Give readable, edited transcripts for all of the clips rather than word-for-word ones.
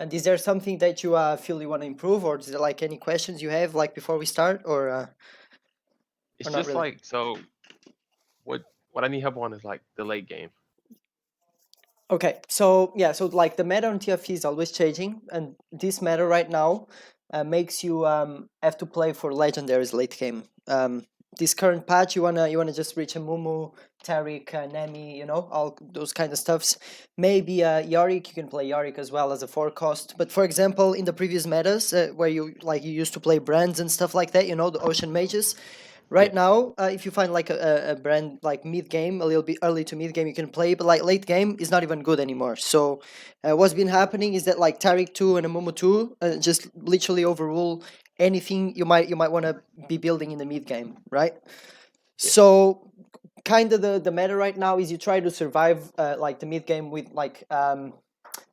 And is there something that you feel you want to improve, or is there like any questions you have like before we start, or It's not just really? like so. What I need help on is like the late game. Okay, so yeah, so like the meta on TFT is always changing, and this meta right now makes you have to play for legendaries late game. This current patch, you wanna just reach a Mumu, Taric, Nemi, all those kind of stuffs. Maybe Yorick, you can play Yorick as well as a 4 cost. But for example, in the previous metas where you used to play brands and stuff like that, the ocean mages. Right Yeah. now, if you find like a brand like mid game, a little bit early to mid game, you can play, but like late game is not even good anymore. So, what's been happening is that like Taric 2 and a Momo 2 just literally overrule anything you might want to be building in the mid game, right? Yeah. So, kind of the meta right now is you try to survive like the mid game with like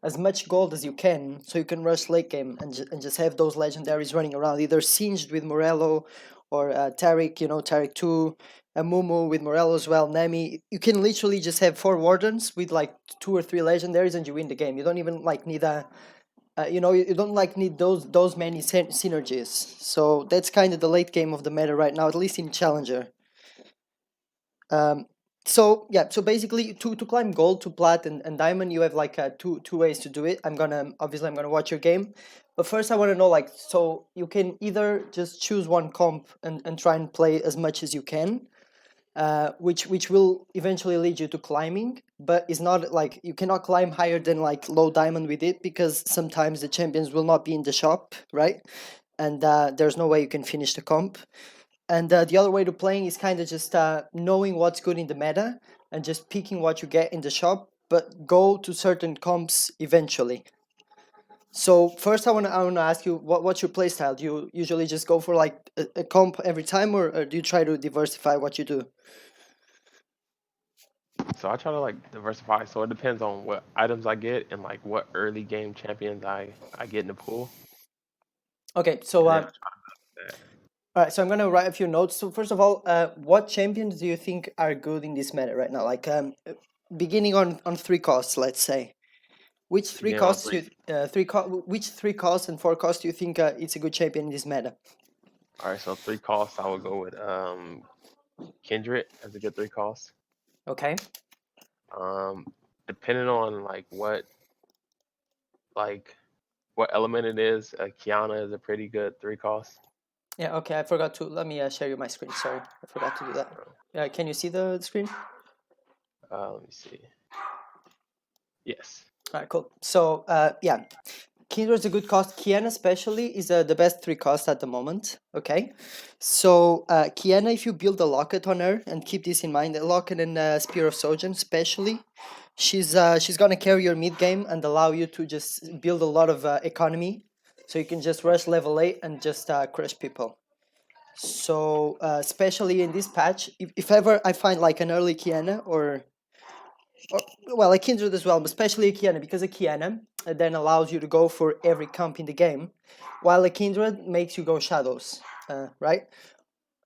as much gold as you can, so you can rush late game and just have those legendaries running around, either Singed with Morello or Taric, Taric 2, Mumu with Morello as well, Nemi. You can literally just have 4 Wardens with like 2 or 3 legendaries and you win the game. You don't even like need you don't like need those many synergies. So that's kind of the late game of the meta right now, at least in Challenger. Um, so yeah, so basically to climb gold to plat and diamond, you have like two ways to do it. I'm gonna watch your game, but first I want to know like, so you can either just choose one comp and try and play as much as you can, which will eventually lead you to climbing, but it's not like you cannot climb higher than like low diamond with it because sometimes the champions will not be in the shop, right? And there's no way you can finish the comp. And the other way to playing is kind of just knowing what's good in the meta and just picking what you get in the shop, but go to certain comps eventually. So first, I wanna ask you what's your playstyle? Do you usually just go for like a comp every time, or do you try to diversify what you do? So I try to like diversify. So it depends on what items I get and like what early game champions I get in the pool, Okay, so and then I try to that. all right, so I'm gonna write a few notes. So first of all, what champions do you think are good in this meta right now? Like beginning on 3 costs, let's say. Which three Beginning on costs three. you which 3 costs and 4 costs do you think it's a good champion in this meta? All right, so 3 costs. I would go with Kindred as a good 3 cost. Okay. Um, Depending on like what element it is, Kiana is a pretty good 3 cost. Yeah. Okay. I forgot to let me share you my screen. Sorry, I forgot to do that. Can you see the screen? Let me see. Yes. All right. Cool. So yeah, Kindred's a good cost. Kiana especially is the best 3 cost at the moment. Okay. So Kiana, if you build a locket on her and keep this in mind, a locket and Spear of Sojourn especially, she's gonna carry your mid game and allow you to just build a lot of economy, so you can just rush level 8 and just crush people. So especially in this patch, if ever I find like an early Kiana or well, a Kindred as well, but especially a Kiana, because a Kiana then allows you to go for every comp in the game, while a Kindred makes you go Shadows, right?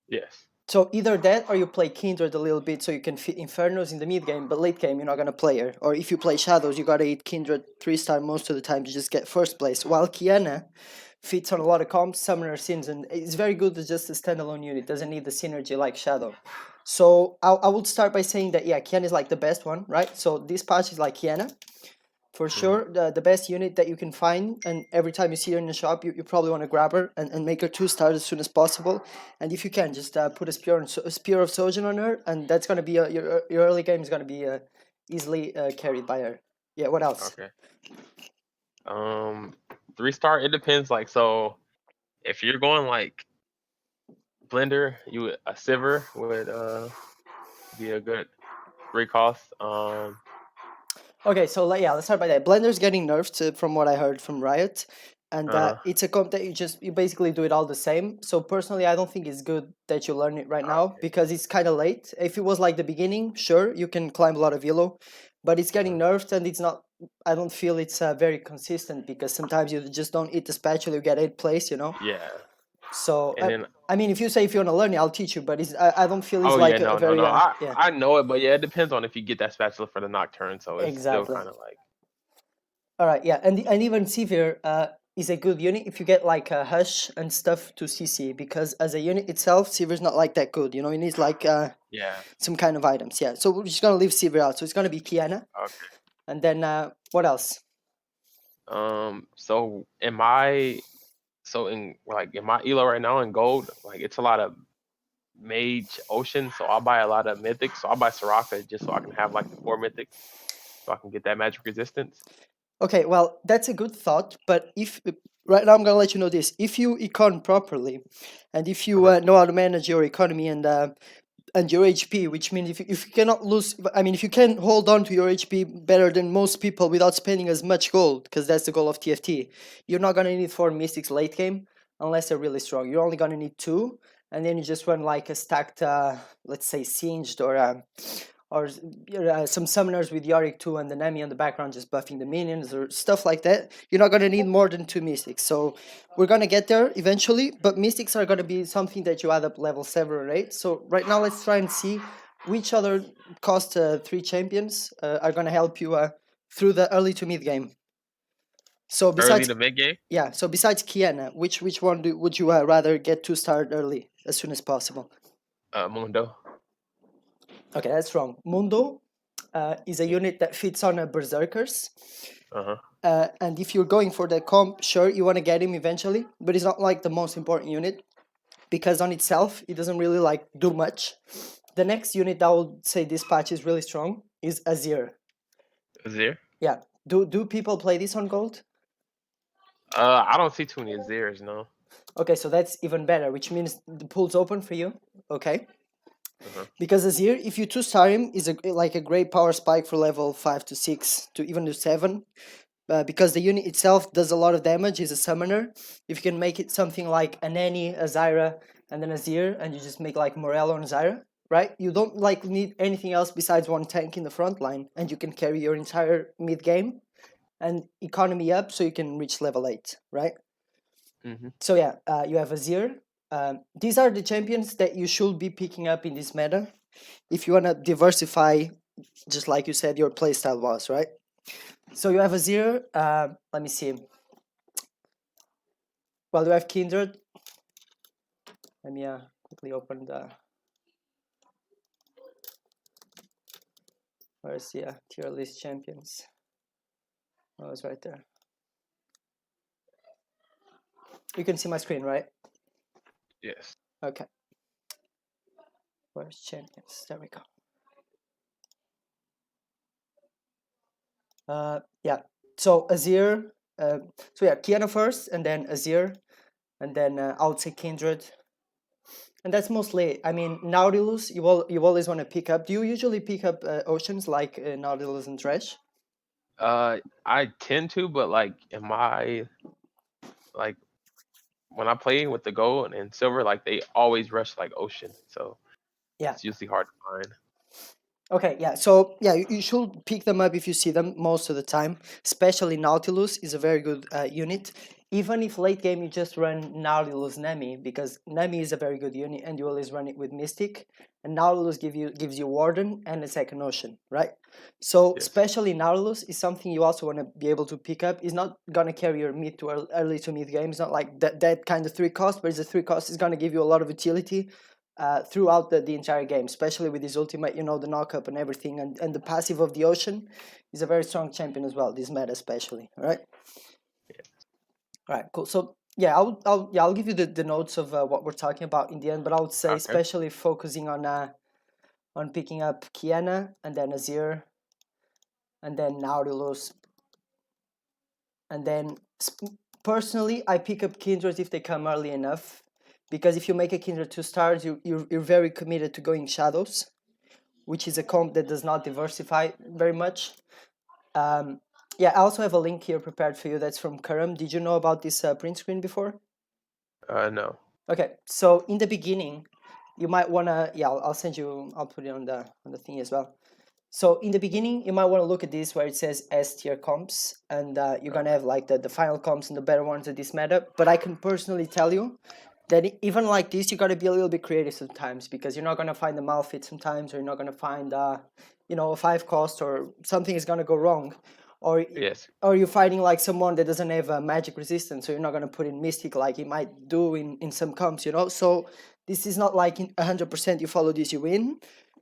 Yes. So either that or you play Kindred a little bit so you can fit Infernos in the mid game, but late game you're not gonna play her. Or if you play Shadows, you gotta eat Kindred 3-star most of the time to just get first place. While Kiana fits on a lot of comps, Summoner Sins, and it's very good as just a standalone unit. Doesn't need the synergy like Shadow. So I would start by saying that yeah, Kiana is like the best one, right? So this patch is like Kiana for Hmm. sure, the best unit that you can find, and every time you see her in the shop you probably want to grab her and make her 2 stars as soon as possible. And if you can, just put a spear of Sojourn on her, and that's going to be your early game is going to be easily carried by her. Yeah, what else? Okay. Um, 3 star. It depends. Like, so if you're going like Blender, a Siver would be a good 3 cost. Okay, so yeah, let's start by that. Blender's getting nerfed from what I heard from Riot, and Uh, it's a comp that you basically do it all the same. So personally, I don't think it's good that you learn it right now okay. because it's kind of late. If it was like the beginning, sure, you can climb a lot of yellow, but it's getting nerfed and it's not. I don't feel it's very consistent because sometimes you just don't eat the spatula, you get 8th place. Yeah. So And then, I mean, if you say if you want to learn it, I'll teach you, but I don't feel it's oh yeah, like a no, no, very no. I yeah. I know it, but yeah, it depends on if you get that spatula for the nocturne. So it's still Exactly. kind of like, All right, yeah, and even Sivir is a good unit if you get like a Hush and stuff to CC, because as a unit itself, Sivir's not like that good. You know, it needs like Yeah. some kind of items. Yeah, so we're just gonna leave Sivir out. So it's gonna be Kiana, Okay. and then what else? So in my elo right now in gold, like it's a lot of mage ocean, so I'll buy a lot of mythics. So I'll buy Soraka just so I can have like the 4 mythics, so I can get that magic resistance. Okay, well, that's a good thought, but if right now I'm gonna let you know this: if you econ properly, and if you Uh-huh. know how to manage your economy and your HP, which means if you cannot lose, I mean, if you can hold on to your HP better than most people without spending as much gold, because that's the goal of TFT, you're not gonna need 4 mystics late game unless they're really strong. You're only gonna need 2, and then you just run like a stacked, let's say, singed or some summoners with Yorick 2 and the Nemi on the background just buffing the minions or stuff like that. You're not going to need more than 2 mystics. So we're going to get there eventually, but mystics are going to be something that you add up level 7 or 8. So right now let's try and see which other cost 3 champions are going to help you through the early to mid game. So Early besides, to mid game, yeah, so besides Kiana, which one would you rather get to start early as soon as possible? Mundo. Okay, that's wrong. Mundo is a unit that fits on a Berserkers. Uh-huh. And if you're going for the comp, sure, you want to get him eventually, but it's not like the most important unit because on itself, it doesn't really like do much. The next unit that I would say this patch is really strong is Azir. Azir. Yeah. Do people play this on gold? I don't see too many Azirs, no. Okay, so that's even better, which means the pool's open for you. Okay. Uh-huh. Because Azir, if you 2-star him, is like a great power spike for level 5 to 6 to even to 7. Because the unit itself does a lot of damage, is a summoner. If you can make it something like an Annie, a Zyra, and then Azir, and you just make like Morello and Zyra, right? You don't like need anything else besides one tank in the front line, and you can carry your entire mid game and economy up so you can reach level 8, right? Mm-hmm. So yeah, you have Azir. These are the champions that you should be picking up in this meta if you want to diversify, just like you said your playstyle was, right? So you have Azir. Let me see. Well, you have Kindred. Let me quickly open the. Where's the tier list champions? Oh, it's right there. You can see my screen, right? Yes. Okay. Where's champions? There we go. Yeah. So Azir. So yeah, Kiana first, and then Azir, and then I would say Kindred. And that's mostly, I mean, Nautilus, you always want to pick up. Do you usually pick up oceans like Nautilus and Trash? I tend to, but like in my like when I play with the gold and silver, like they always rush like ocean, so Yeah. it's usually hard to find. Okay, yeah. So yeah, you should pick them up if you see them most of the time. Especially Nautilus is a very good unit. Even if late game you just run Nautilus Nemi, because Nemi is a very good unit and you always run it with Mystic, and Nautilus gives you Warden and a second Ocean, right? So Yes. especially Nautilus is something you also want to be able to pick up. It's not gonna carry your mid to early to mid game. It's not like that kind of 3 cost, but it's a 3 cost. It's gonna give you a lot of utility throughout the entire game, especially with his ultimate, you know, the knock-up and everything, and the passive of the Ocean is a very strong champion as well, this meta especially, all right? Yeah. All right, cool. So yeah, I'll give you the notes of what we're talking about in the end, but I would say Okay. especially focusing on picking up Kiana and then Azir and then Nautilus, and then personally I pick up Kindred if they come early enough, because if you make a Kindred 2 stars, you're very committed to going Shadows, which is a comp that does not diversify very much. Yeah, I also have a link here prepared for you that's from Karam. Did you know about this print screen before? No. Okay, so in the beginning, you might wanna, yeah, I'll send you, I'll put it on the thing as well. So in the beginning, you might want to look at this where it says S tier comps, and you're gonna have like the final comps and the better ones of this meta. But I can personally tell you that even like this, you gotta be a little bit creative sometimes, because you're not gonna find the Malfit sometimes, or you're not gonna find you know, a 5 cost, or something is gonna go wrong. or Yes. or you're fighting like someone that doesn't have a magic resistance, so you're not going to put in mystic like it might do in some comps, you know. So this is not like 100% you follow this you win,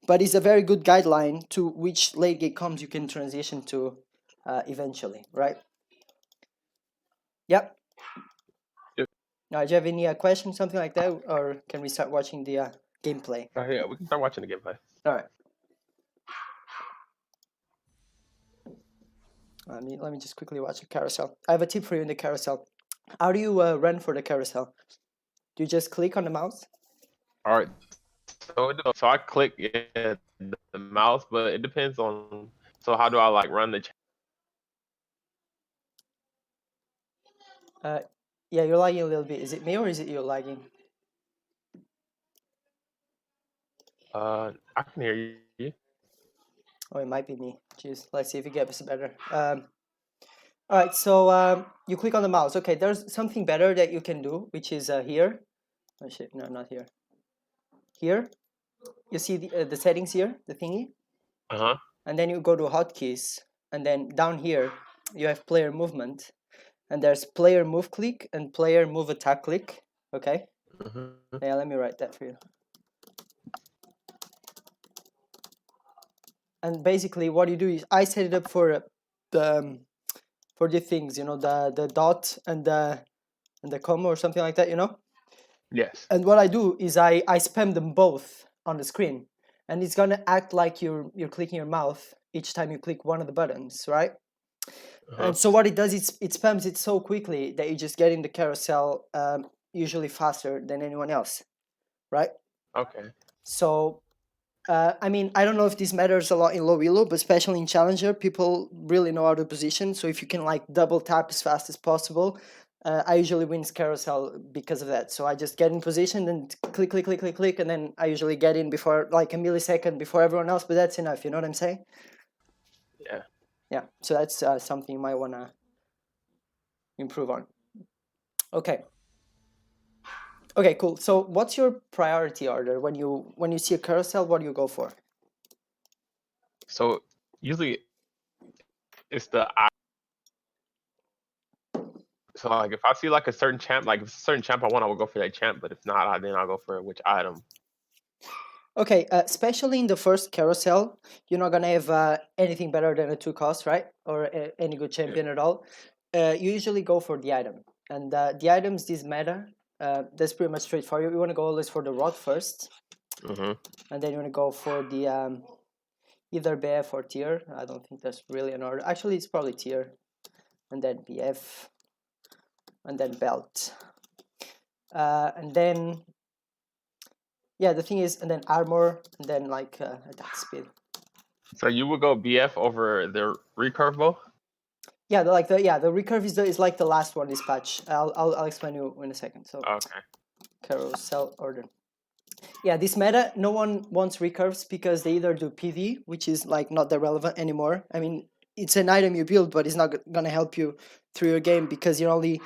but it's a very good guideline to which late game comps you can transition to eventually, right? Yep. Yep. Now, do you have any question, something like that, or can we start watching the gameplay? Yeah, we can start watching the gameplay. All right. Let me just quickly watch the carousel. I have a tip for you in the carousel. How do you run for the carousel? Do you just click on the mouse? All right. So I click the mouse, but it depends on. So how do I like run the? Yeah, you're lagging a little bit. Is it me or is it you lagging? I can hear you. Oh, it might be me. Jeez, let's see if it gets better. All right, so you click on the mouse. Okay, there's something better that you can do, which is here. Oh shit, no, not here. Here, you see the settings here, the thingy, and then you go to hotkeys, and then down here you have player movement, and there's player move click and player move attack click. Okay. Yeah, let me write that for you. And basically, what you do is I set it up for the things, you know, the dot and the comma or something like that, you know. Yes. And what I do is I spam them both on the screen, and it's gonna act like you're clicking your mouth each time you click one of the buttons, right? And so what it does is it spams it so quickly that you just get in the carousel usually faster than anyone else, right? Okay. So I mean, I don't know if this matters a lot in low elo, but especially in challenger, people really know how to position. So if you can like double tap as fast as possible, I usually win carousel because of that. So I just get in position and click, click, click, click, click, and then I usually get in before like a millisecond before everyone else. But that's enough. You know what I'm saying? Yeah. Yeah. So that's something you might wanna improve on. Okay. Okay, cool. So what's your priority order when you see a carousel? What do you go for? So usually it's the. So like if I see like a certain champ, like if it's a certain champ I want, I will go for that champ. But if not, then I'll go for which item. Okay, especially in the first carousel, you're not gonna have anything better than a 2 cost, right? Or any good champion at all. You usually go for the item, and the items this meta. That's pretty much straight for you. You want to go always for the rod first, and then you want to go for the either BF or tier. I don't think that's really an order. Actually, it's probably tier, and then BF, and then belt, and then yeah, the thing is, and then armor, and then like attack speed. So you would go BF over the recurve bow? Yeah, the recurve is like the last one this patch. I'll explain you in a second. So Okay. carousel order. Yeah, this meta, no one wants recurves because they either do PV, which is like not that relevant anymore. I mean, it's an item you build, but it's not gonna help you through your game because it only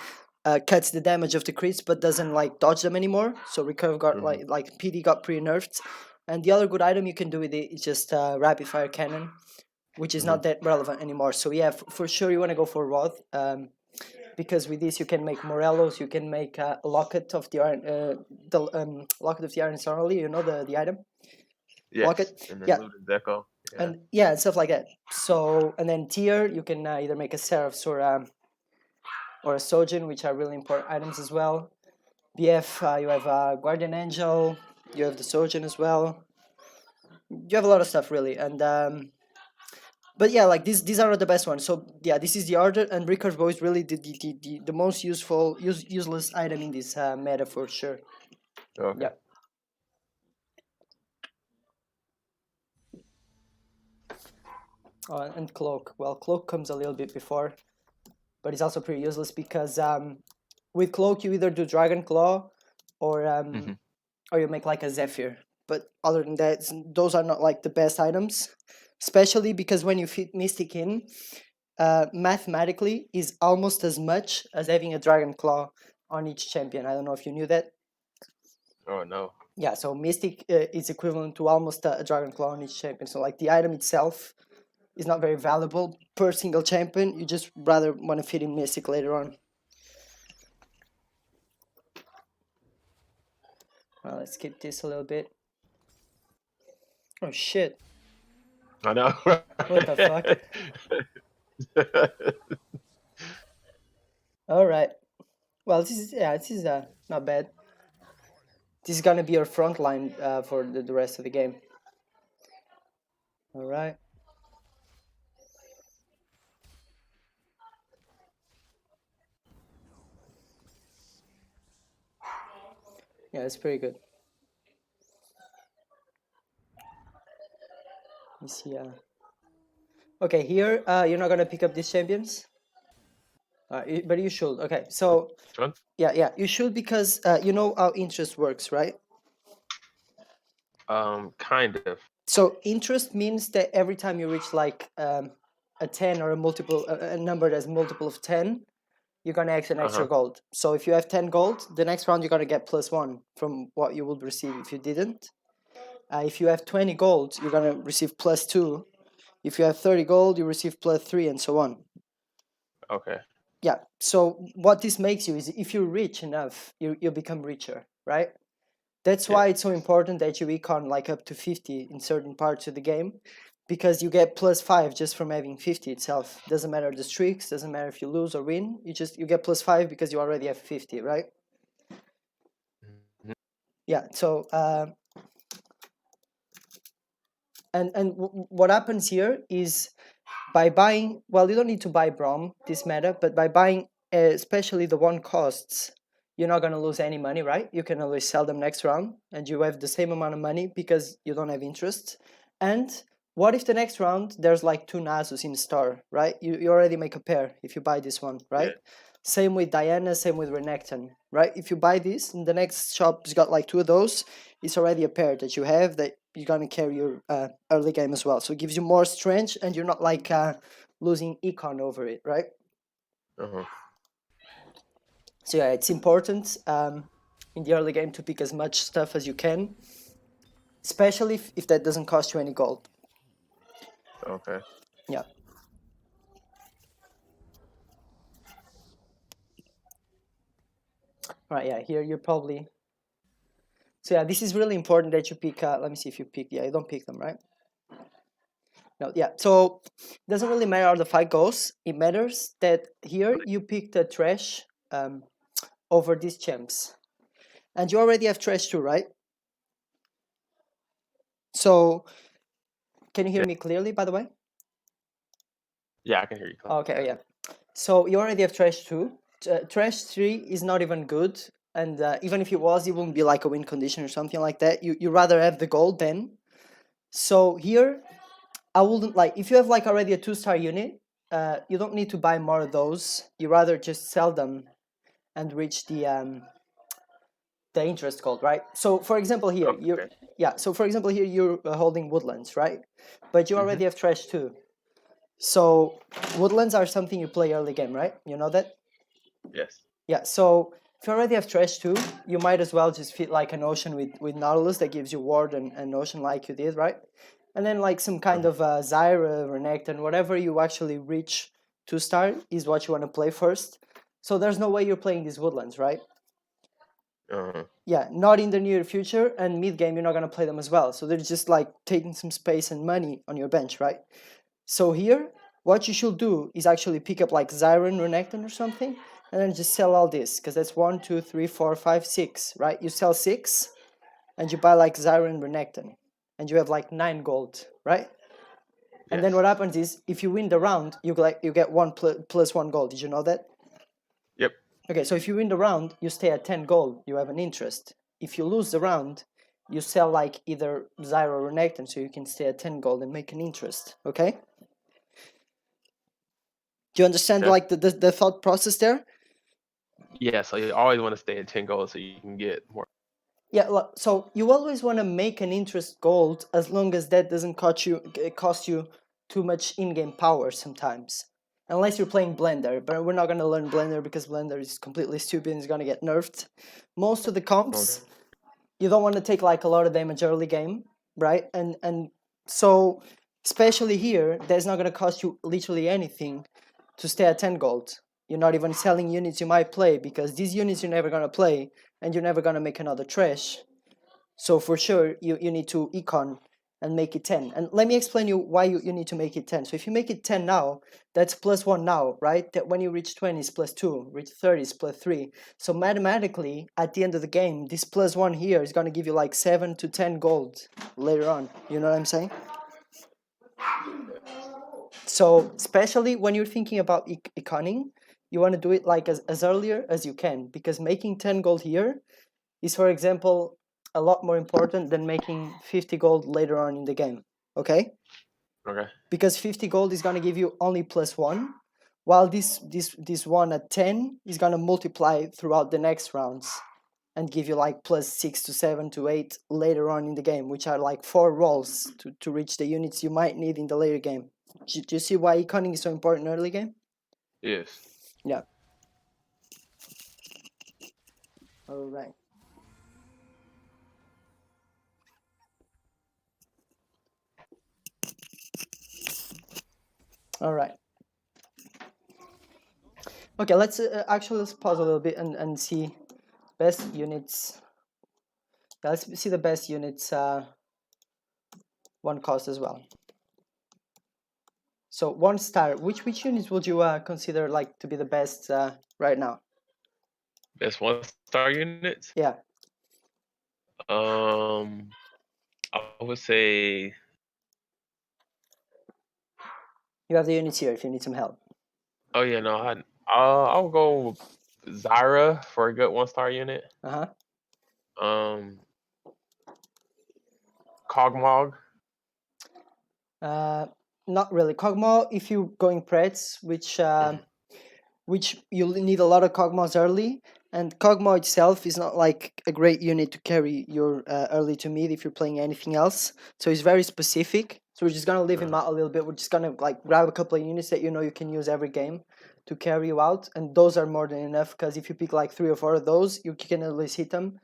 cuts the damage of the crits, but doesn't like dodge them anymore. So recurve got like PD got pretty nerfed. And the other good item you can do with it is just rapid fire cannon, which is not that relevant anymore. So yeah, for sure you want to go for Roth, because with this you can make Morellos, you can make a Locket of the Iron, Locket of the Iron Sorrowly, you know the item. Yes. Locket, And then yeah, looted Deco. Yeah. and yeah, stuff like that. So and then tier, you can either make a Seraphs or a Sojin, which are really important items as well. BF, you have a Guardian Angel, you have the Sojin as well. You have a lot of stuff really, and but yeah, like these are not the best ones. So yeah, this is the order, and recurve bow is really the most useless item in this meta for sure. Okay. Yeah. And cloak. Well, cloak comes a little bit before, but it's also pretty useless because with cloak you either do dragon claw or you make like a zephyr. But other than that, those are not like the best items, especially because when you fit mystic in, mathematically is almost as much as having a dragon claw on each champion. I don't know if you knew that. Oh no. Yeah, so mystic is equivalent to almost a dragon claw on each champion. So like the item itself is not very valuable per single champion. You just rather want to fit in Mystic later on. Well, let's skip this a little bit. Oh shit. I know. What the fuck? Alright. Well, this is not bad. This is gonna be your front line for the rest of the game. Alright. Yeah, it's pretty good. Let me see. Okay, here you're not gonna pick up these champions. But you should. Okay, so yeah, you should, because you know how interest works, right? Kind of. So interest means that every time you reach like a 10 or a number that's multiple of 10, you're gonna get an extra gold. So if you have 10 gold, the next round you're gonna get +1 from what you would receive if you didn't. If you have 20 gold, you're gonna receive +2. If you have 30 gold, you receive +3, and so on. Okay. Yeah, so what this makes you is, if you're rich enough, you become richer, right? That's why it's so important that you econ like up to 50 in certain parts of the game, because you get +5 just from having 50 itself. Doesn't matter the streaks, doesn't matter if you lose or win, you get +5 because you already have 50, right? Yeah, so what happens here is, by buying, well, you don't need to buy Brom this meta, but by buying especially the one costs, you're not going to lose any money, right? You can always sell them next round and you have the same amount of money because you don't have interest. And what if the next round there's like 2 Nasus in the store, right? You already make a pair if you buy this one, right? Yeah. Same with Diana, same with Renekton, right? If you buy this and the next shop's got like 2 of those, it's already a pair that you have that you're going to carry your early game as well. So it gives you more strength and you're not like losing econ over it, right? So yeah, it's important in the early game to pick as much stuff as you can, especially if that doesn't cost you any gold. Okay. Yeah. All right, yeah, here you're probably... So yeah, this is really important that you pick... let me see if you pick... Yeah, you don't pick them, right? No, yeah, so it doesn't really matter how the fight goes. It matters that here you pick the trash over these champs. And you already have trash too, right? So, can you hear me clearly, by the way? Yeah, I can hear you clearly. Okay, yeah. So you already have trash 2. Trash 3 is not even good, and even if it was, it wouldn't be like a win condition or something like that. You rather have the gold then. So here, I wouldn't like, if you have like already a 2-star unit, you don't need to buy more of those. You rather just sell them and reach the interest gold, right? So for example here, you're holding woodlands, right? But you already have trash 2. So woodlands are something you play early game, right? You know that? Yes. Yeah, so if you already have trash 2, you might as well just fit like an ocean with Nautilus that gives you ward and ocean like you did, right? And then like some kind of Zyra, Renekton, whatever you actually reach 2-star is what you want to play first. So there's no way you're playing these woodlands, right? Yeah, not in the near future, and mid game you're not gonna play them as well. So they're just like taking some space and money on your bench, right? So here, what you should do is actually pick up like Zyron, Renekton or something, and then just sell all this, because that's 1, 2, 3, 4, 5, 6, right? You sell 6, and you buy like Zyron, Renekton, and you have like 9 gold, right? And then what happens is, if you win the round, you get 1 plus 1 gold. Did you know that? Yep. Okay, so if you win the round, you stay at 10 gold. You have an interest. If you lose the round, you sell like either Zyro or Renekton, so you can stay at 10 gold and make an interest. Okay? Do you understand like the thought process there? Yeah, so you always want to stay at 10 gold so you can get more. Yeah, so you always want to make an interest gold as long as that doesn't cost you too much in-game power sometimes. Unless you're playing Blender, but we're not going to learn Blender because Blender is completely stupid and is going to get nerfed. Most of the comps, you don't want to take like a lot of damage early game, right? And so Especially here, that's not going to cost you literally anything to stay at 10 gold. You're not even selling units you might play, because these units you're never going to play, and you're never going to make another trash. So for sure, you need to econ and make it 10. And let me explain you why you need to make it 10. So if you make it 10 now, that's +1 now, right? That when you reach 20 is +2, reach 30 is +3. So mathematically, at the end of the game, this +1 here is going to give you like 7 to 10 gold later on. You know what I'm saying? So especially when you're thinking about econing, you want to do it like as earlier as you can, because making 10 gold here is, for example, a lot more important than making 50 gold later on in the game. Okay? Okay. Because 50 gold is going to give you only +1, while this one at 10 is going to multiply throughout the next rounds and give you like +6 to 7 to 8 later on in the game, which are like 4 rolls to reach the units you might need in the later game. Do you see why econing is so important early game? Yes. Yeah. All right. All right. Okay, let's pause a little bit and see best units. Yeah, let's see the best units one cost as well. So 1 star, which units would you consider like to be the best right now? Best 1-star units. Yeah. I would say. You have the units here if you need some help. Oh yeah, no. I'll go Zyra for a good 1-star unit. Uh-huh. Cogmog. Not really. Kog'Maw, if you're going Preds, which you'll need a lot of Kog'Maws early, and Kog'Maw itself is not like a great unit to carry your early to mid if you're playing anything else. So it's very specific. So we're just gonna leave him out a little bit. We're just gonna like grab a couple of units that you know you can use every game to carry you out, and those are more than enough, because if you pick like 3 or 4 of those, you can at least hit them.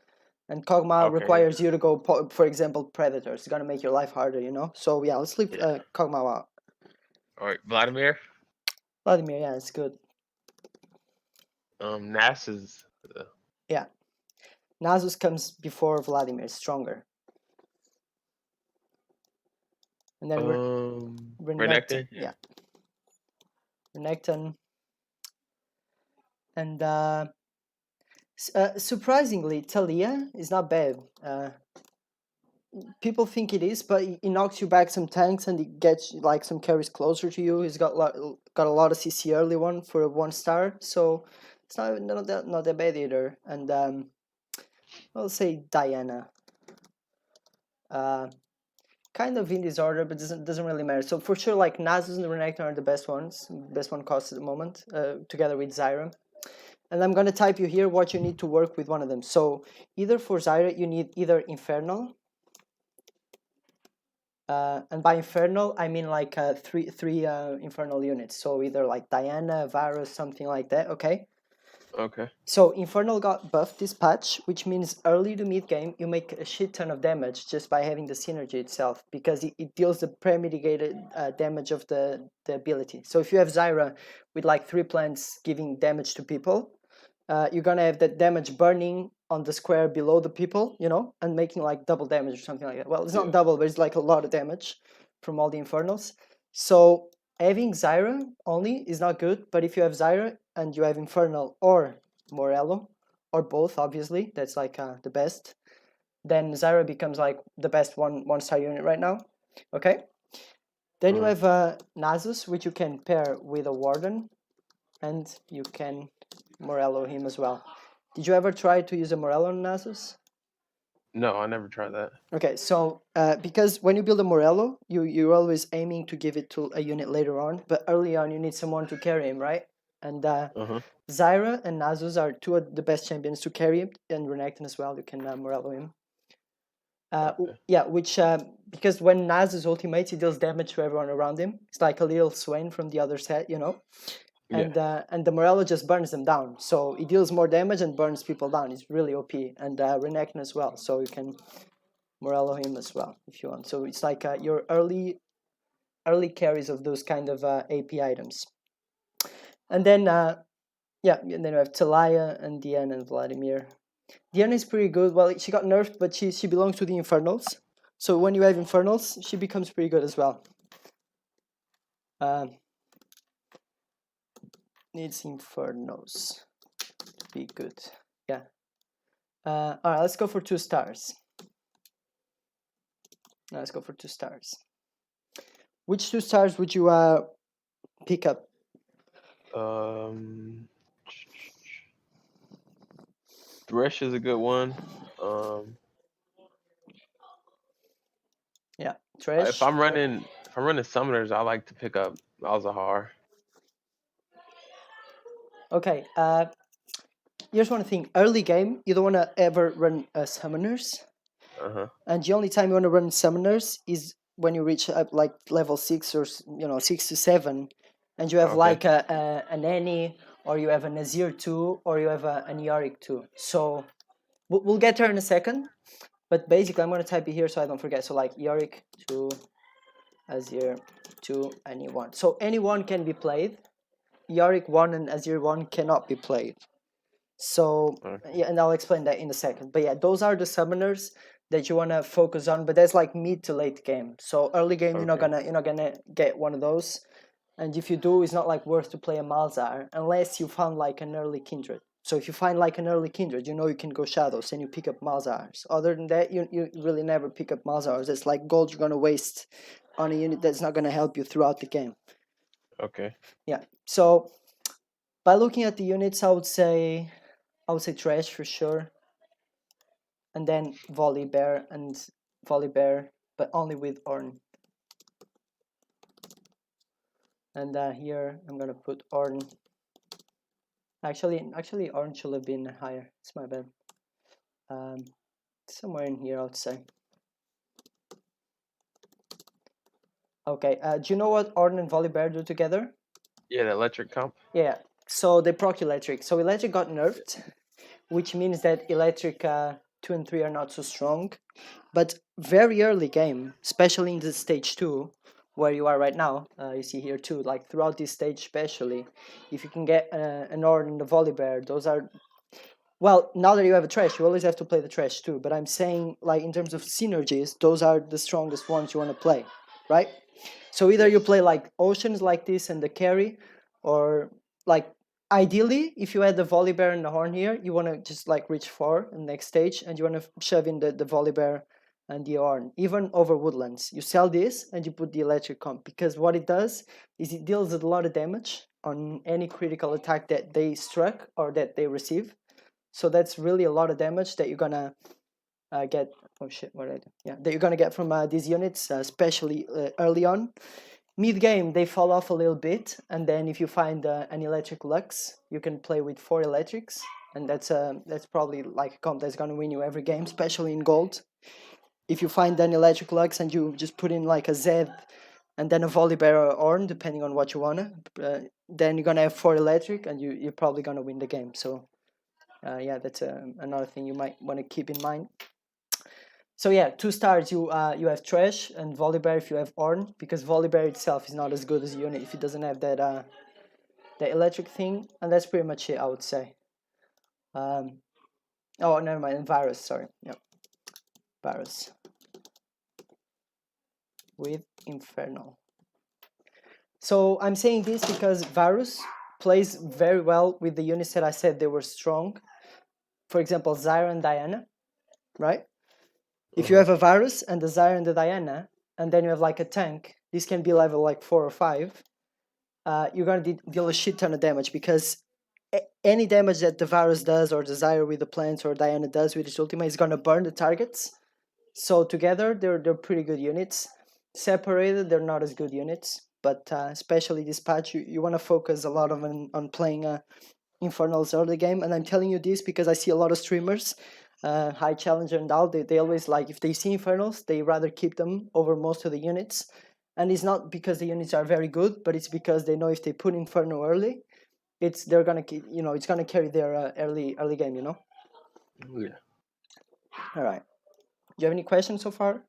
And Kog'Maw Okay. requires you to go, for example, Predators. It's gonna make your life harder, you know. So yeah, let's leave Kog'Maw out. All right, Vladimir. Vladimir, yeah, it's good. Nass is. Yeah, Nasus comes before Vladimir, stronger. And then Renekton. Yeah. Renekton. And surprisingly, Talia is not bad. People think it is, but he knocks you back some tanks and he gets like some carries closer to you. He's got a lot of CC early one for a 1-star, so it's not that bad either. And I'll say Diana. Kind of in this order, but doesn't really matter. So for sure, like Nasus and Renekton are the best ones, best one cost at the moment, together with Zyra. And I'm gonna type you here what you need to work with one of them. So either for Zyra, you need either Infernal, and by Infernal I mean like three Infernal units. So either like Diana, Varus, something like that. Okay. Okay. So Infernal got buffed this patch, which means early to mid game you make a shit ton of damage just by having the synergy itself, because it deals the pre-mitigated damage of the ability. So if you have Zyra with like 3 plants giving damage to people, you're gonna have that damage burning on the square below the people, you know, and making like double damage or something like that. Well, it's not double, but it's like a lot of damage from all the Infernals. So having Zyra only is not good, but if you have Zyra and you have Infernal or Morello, or both, obviously, that's like the best, then Zyra becomes like the best 1-star unit right now. Okay? Then you have Nasus, which you can pair with a Warden, and you can Morello him as well. Did you ever try to use a Morello on Nasus? No, I never tried that. Okay, so because when you build a Morello, you're always aiming to give it to a unit later on, but early on you need someone to carry him, right? And Zyra and Nasus are 2 of the best champions to carry him, and Renekton as well. You can Morello him. Yeah, which because when Nasus ultimates, he deals damage to everyone around him. It's like a little Swain from the other set, you know. And the Morello just burns them down, so it deals more damage and burns people down. It's really OP, and Renekton as well, so you can Morello him as well if you want. So it's like your early early carries of those kind of AP items. And then and then we have Talia and Diana and Vladimir. Diana is pretty good. Well, she got nerfed, but she belongs to the Infernals. So when you have Infernals, she becomes pretty good as well. Needs Infernos to be good. Yeah. All right, let's go for 2 stars. Let's go for 2 stars. Which 2 stars would you pick up? Thresh is a good one. Yeah, Thresh. If I'm running summoners, I like to pick up Malzahar. Okay. Here's one thing. Early game, you don't want to ever run summoners. And the only time you want to run summoners is when you reach up like level 6 or 6 to 7, and you have like an Annie, or you have a Nazir 2, or you have an Yorick 2. So we'll get there in a second, but basically I'm going to type it here so I don't forget. So like Yorick 2, Azir 2, anyone. So anyone can be played. Yorick 1 and Azir 1 cannot be played. So yeah, and I'll explain that in a second. But yeah, those are the summoners that you want to focus on, but that's like mid to late game. So early game you're not gonna get one of those, and if you do, it's not like worth to play a Malzahar unless you found like an early Kindred. So if you find like an early Kindred, you know you can go Shadows and you pick up Malzahars. Other than that, you really never pick up Malzahars. It's like gold you're gonna waste on a unit that's not gonna help you throughout the game. Okay. Yeah. So by looking at the units, I would say Thresh for sure. And then Volibear, but only with Ornn. And here I'm gonna put Ornn. Actually, Ornn should have been higher. It's my bad. Somewhere in here, I would say. Okay. Do you know what Ornn and Volibear do together? Yeah, the electric comp. Yeah. So they proc electric. So electric got nerfed, which means that electric 2 and 3 are not so strong. But very early game, especially in the stage 2, where you are right now, you see here too, like throughout this stage especially, if you can get an Ornn and a Volibear, those are, well, now that you have a Thresh, you always have to play the Thresh too, but I'm saying like in terms of synergies, those are the strongest ones you want to play, right? So either you play like Oceans like this and the carry, or like ideally, if you had the Volibear and the Horn here, you want to just like reach 4 in the next stage, and you want to shove in the Volibear and the Ornn, even over Woodlands. You sell this and you put the electric comp, because what it does is it deals a lot of damage on any critical attack that they struck or that they receive. So that's really a lot of damage that you're gonna get. Oh shit, what did I do? Yeah, that you're gonna get from these units, especially early on. Mid game they fall off a little bit, and then if you find an electric Lux, you can play with 4 electrics, and that's probably like a comp that's gonna win you every game, especially in gold. If you find an electric Lux and you just put in like a Zed and then a Volibear or Ornn, depending on what you wanna, then you're gonna have 4 electric, and you're probably gonna win the game. So yeah, that's another thing you might want to keep in mind. So yeah, 2 stars you have Thresh and Volibear if you have Ornn, because Volibear itself is not as good as a unit if it doesn't have that the electric thing, and that's pretty much it, I would say. Oh, never mind, and Varus, sorry. Yeah, Varus with Infernal. So I'm saying this because Varus plays very well with the units that I said they were strong. For example, Zyra and Diana, right? If you have a Varus and the Zyra and the Diana, and then you have like a tank, this can be level like 4 or 5, you're going to deal a shit ton of damage, because any damage that the Varus does, or the Zyra with the plants, or Diana does with its ultimate, is going to burn the targets. So together, they're pretty good units. Separated, they're not as good units, but especially this patch, you want to focus a lot on playing Infernals early game. And I'm telling you this because I see a lot of streamers, High Challenger and all, they always like, if they see Infernals, they rather keep them over most of the units. And it's not because the units are very good, but it's because they know if they put Inferno early, it's gonna carry their early game, you know. Yeah. All right. Do you have any questions so far?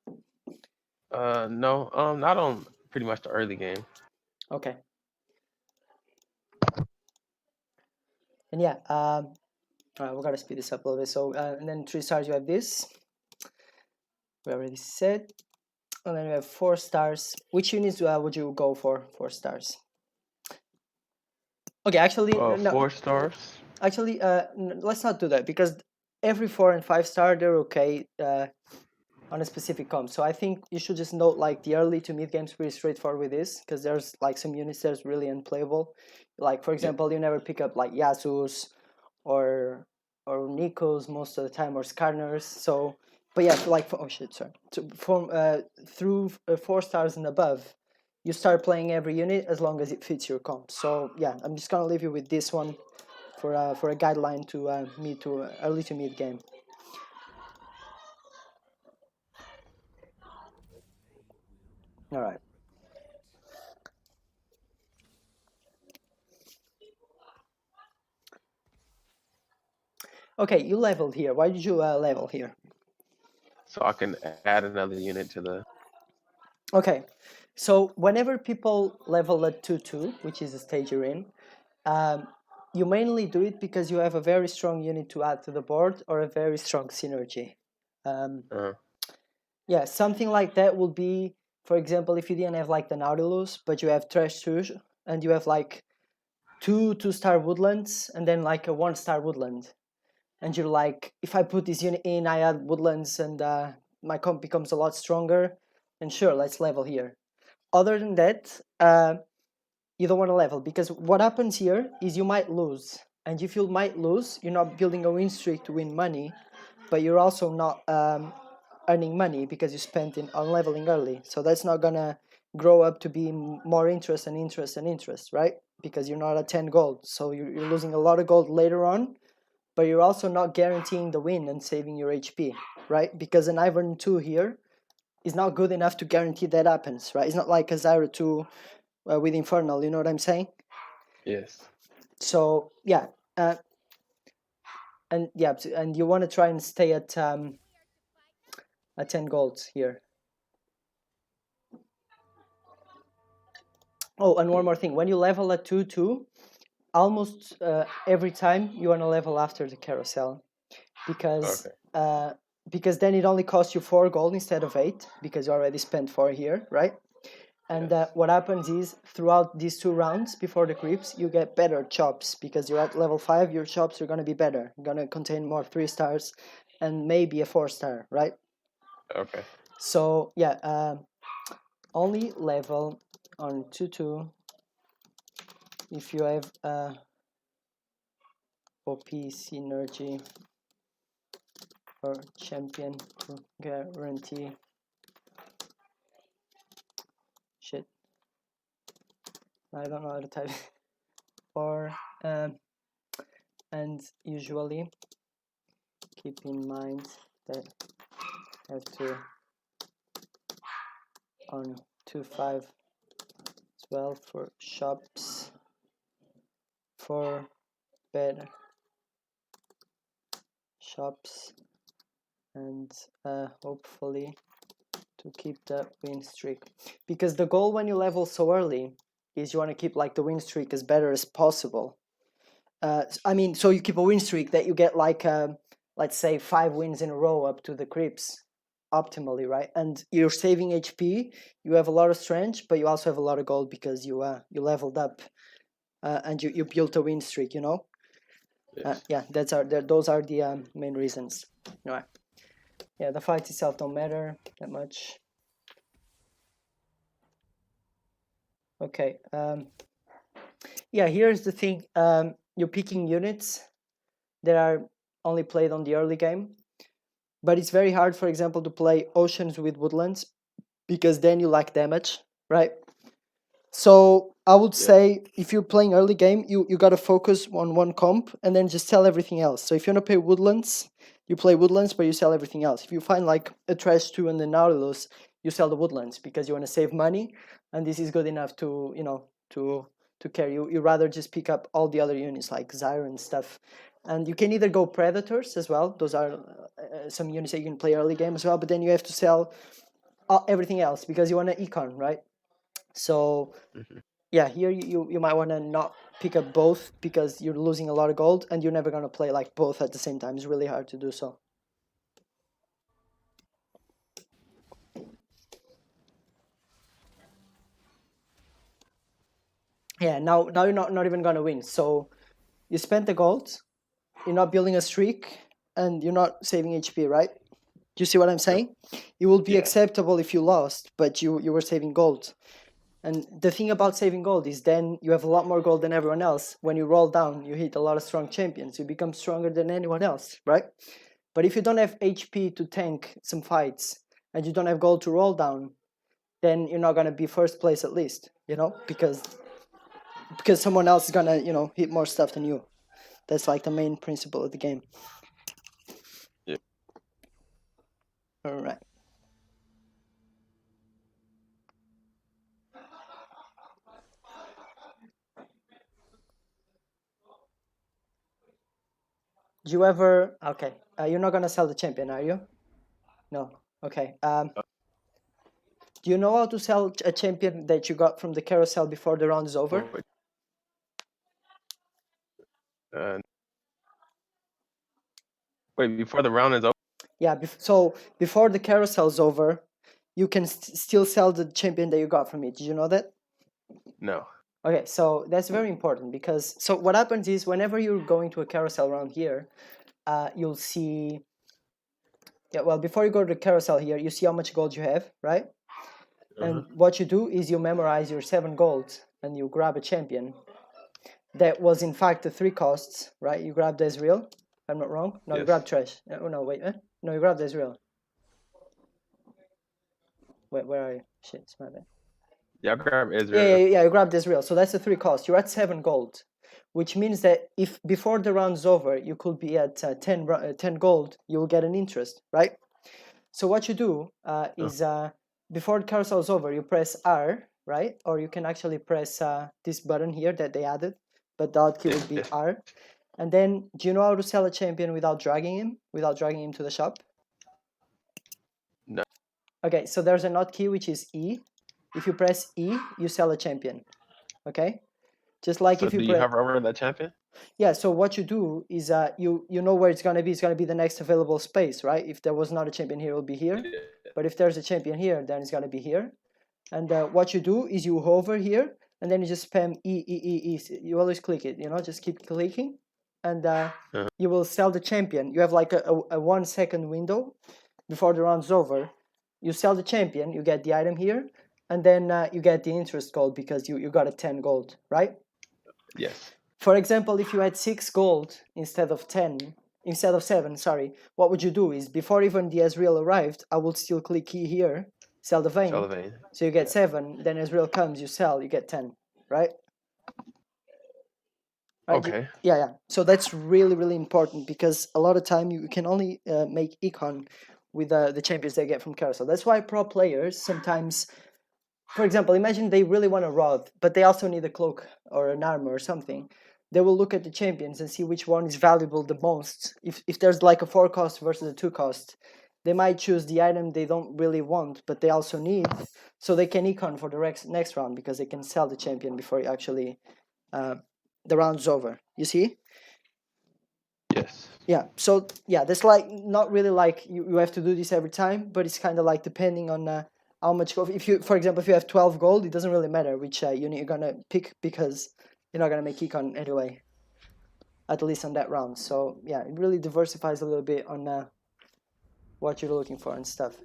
No. Not on pretty much the early game. Okay. And yeah, all right, we gotta speed this up a little bit. So, and then 3 stars, you have this. We already said. And then we have 4 stars. Which units would you go for 4 stars? Okay, actually, no. 4 stars. Actually, let's not do that because every 4 and 5 star, they're okay on a specific comp. So I think you should just note like the early to mid games pretty straightforward with this because there's like some units that's really unplayable. Like for example, you never pick up like Yasu's or Nikos most of the time or Skarners. So, but yeah, like oh shit, sorry. Through 4 stars and above, you start playing every unit as long as it fits your comp. So yeah, I'm just gonna leave you with this one for a guideline to early to mid game. All right. Okay, you leveled here. Why did you level here? So I can add another unit to the. Okay, so whenever people level at 2-2, which is the stage you're in, you mainly do it because you have a very strong unit to add to the board or a very strong synergy. Yeah, something like that will be, for example, if you didn't have like the Nautilus, but you have Trash 2 and you have like 2 2-star woodlands and then like a 1-star woodland. And you're like, if I put this unit in, I add woodlands and my comp becomes a lot stronger. And sure, let's level here. Other than that, you don't want to level because what happens here is you might lose. And if you might lose, you're not building a win streak to win money, but you're also not earning money because you spent on leveling early. So that's not gonna grow up to be more interest and interest and interest, right? Because you're not at 10 gold. So you're losing a lot of gold later on, but you're also not guaranteeing the win and saving your HP, right? Because an Ivern 2 here is not good enough to guarantee that happens, right? It's not like a Zyra 2 with Infernal, you know what I'm saying? Yes. So, yeah. And you want to try and stay at 10 gold here. Oh, and one more thing. When you level at 2-2, almost every time you want to level after the carousel. Because because then it only costs you 4 gold instead of 8 because you already spent 4 here, right? And what happens is throughout these 2 rounds before the creeps, you get better chops because you're at level 5. Your chops are going to be better. You're going to contain more 3 stars and maybe a 4-star, right? Okay. So yeah, only level on 2-2 if you have OP synergy or champion to guarantee. Shit, I don't know how to type. Or and usually keep in mind that you have to on 2-5 as well for shops for better shops and hopefully to keep the win streak, because the goal when you level so early is you want to keep like the win streak as better as possible. I mean, so you keep a win streak that you get like let's say 5 wins in a row up to the creeps optimally, right? And you're saving HP, you have a lot of strength, but you also have a lot of gold because you leveled up and you built a win streak, you know. Yes. Yeah, those are the main reasons. All right. Yeah, the fights itself don't matter that much. Okay. Yeah, here's the thing. You're picking units that are only played on the early game, but it's very hard, for example, to play oceans with woodlands because then you lack damage, right? So I would say if you're playing early game, you gotta focus on one comp and then just sell everything else. So if you wanna play woodlands, you play woodlands, but you sell everything else. If you find like a trash 2 and the Nautilus, you sell the woodlands because you wanna save money, and this is good enough to to carry you. You rather just pick up all the other units like Zyra and stuff. And you can either go predators as well. Those are some units that you can play early game as well. But then you have to sell everything else because you want to econ, right? So Hmm. yeah, here you might want to not pick up both because you're losing a lot of gold and you're never going to play like both at the same time. It's really hard to do so. Yeah, now you're not even going to win. So you spent the gold, you're not building a streak, and you're not saving HP, right? Do you see what I'm saying? It will be Yeah. acceptable if you lost, but you were saving gold. And the thing about saving gold is then you have a lot more gold than everyone else. When you roll down, you hit a lot of strong champions. You become stronger than anyone else, right? But if you don't have HP to tank some fights and you don't have gold to roll down, then you're not gonna be first place at least, because someone else is gonna, hit more stuff than you. That's like the main principle of the game. Yeah. All right. Do you ever? Okay. You're not gonna sell the champion, are you? No. Okay. Do you know how to sell a champion that you got from the carousel before the round is over? Wait, before the round is over? Yeah. So before the carousel is over, you can still sell the champion that you got from it. Did you know that? No. Okay, so that's very important because so what happens is whenever you're going to a carousel around here, you'll see. Yeah, well, before you go to the carousel here, you see how much gold you have, right? And what you do is you memorize your 7 gold and you grab a champion. That was in fact the 3 costs, right? You grabbed Ezreal, if I'm not wrong. No, you Yes. grabbed Trash. Oh no, wait, no, you grabbed Ezreal. Wait, where are you? Shit, it's my bad. Yeah, I grab Yeah, Israel. you grabbed Ezreal. So that's the 3 costs. You're at 7 gold, which means that if before the round's over, you could be at 10 gold, you will get an interest, right? So what you do is before the carousel is over, you press R, right? Or you can actually press this button here that they added, but the hotkey would be R. And then, do you know how to sell a champion without dragging him to the shop? No. Okay, so there's a hotkey which is E. If you press E, you sell a champion. Okay, just like So if you do you press. hover over that champion? Yeah, so what you do is you know where it's gonna be. It's gonna be the next available space, right? If there was not a champion here, it will be here. But if there's a champion here, then it's gonna be here. And what you do is you hover here, and then you just spam E E E E. You always click it, just keep clicking, and you will sell the champion. You have like a 1 second window before the round's over. You sell the champion, you get the item here, and then you get the interest gold because you got a 10 gold, right? Yes. For example, if you had 6 gold instead of 7, sorry, what would you do is before even the Ezreal arrived, I would still click here, sell the vein. Sullivan. So you get 7, then Ezreal comes, you sell, you get 10, right? Okay. Yeah. So that's really, really important because a lot of time you can only make econ with the champions they get from Carousel. That's why pro players sometimes, for example, imagine they really want a rod, but they also need a cloak or an armor or something. They will look at the champions and see which one is valuable the most. If there's like a 4 cost versus a 2 cost, they might choose the item they don't really want, but they also need, so they can econ for the next round because they can sell the champion before you actually the round's over. You see? Yes. Yeah. So yeah, that's like not really like you have to do this every time, but it's kind of like depending on how much gold. If you, for example, if you have 12 gold, it doesn't really matter which unit you're gonna pick because you're not gonna make econ anyway. At least on that round. So yeah, it really diversifies a little bit on what you're looking for and stuff.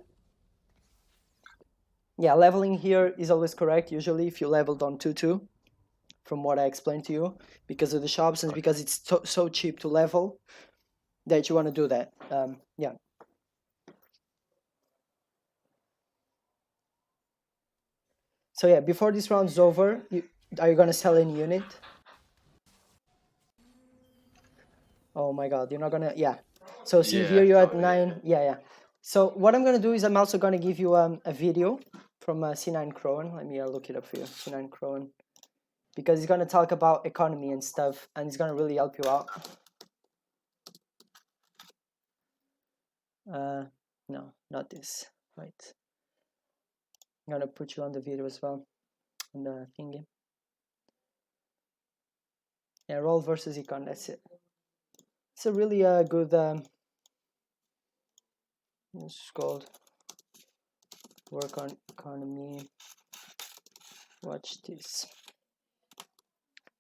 Yeah, leveling here is always correct. Usually, if you leveled on 2-2, from what I explained to you, because of the shops and because it's so cheap to level, that you want to do that. Yeah. So yeah, before this round's over, are you gonna sell any unit? Oh my god, you're not gonna. Yeah. So see here you're at 9. Yeah. So what I'm gonna do is I'm also gonna give you a video from C9 Crone. Let me look it up for you, C9 Crone, because he's gonna talk about economy and stuff, and he's gonna really help you out. No, not this. Right. I'm gonna put you on the video as well. on the thingy. Yeah, roll versus econ. That's it. It's a really good. It's called work on economy. Watch this.